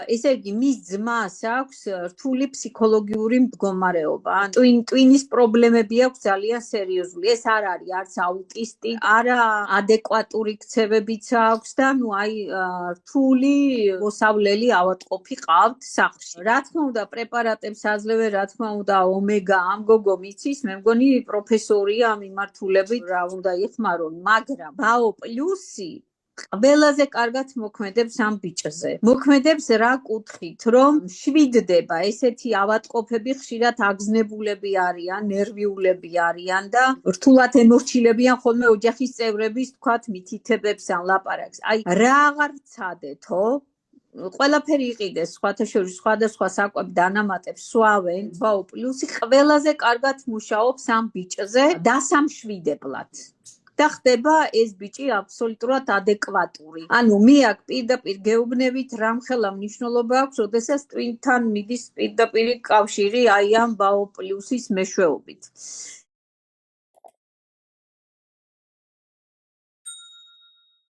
ესე იგი, მის ძმას აქვს რთული ფსიქოლოგიური მდგომარეობა. ტვინის პრობლემები აქვს ძალიან სერიოზული. ეს არ არის არც აუტისტი, არა ადეკვატური ქცევებიც აქვს და რთული მოსავლელი ავადმყოფი ყავთ სახლში. რა თქმა უნდა, პრეპარატებს აძლევენ, რა თქმა უნდა, ომეგა ამ გოგო მიცის, მე მგონი პროფესორია ამ მიმართულებით, რა უნდა იხმარონ, მაგრამ ბაო პლუსი ყველაზე კარგად მოქმედებს ამ ბიჭზე. მოქმედებს რა კუთხით, რომ შვიდდება, ესეთი ავადმყოფები ხშირად აგზნებულები არიან, ნერვიულები არიან და რთულად ემორჩილებიან ხოლმე ოჯახის წევრების, თქვათ, მითითებებს ან ლაპარაკს. აი, რა აღარ ცადეთო? ყველაფერი იყიდეს, სხვათა შორის სხვადასხვა საკვებ დანამატებს სვავენ, ბაო პლუსი ყველაზე კარგად მუშაობს ამ ბიჭზე დასამშვიდებლად. და ხდება ეს ბიჭი აბსოლუტურად ადეკვატური. ანუ მე აქ პირდაპირ გეუბნებით რამხელა მნიშვნელობა აქვს, როდესაც ტვინთან მიდის პირდაპირი კავშირი აი ამ ბაო პლუსის მეშვეობით.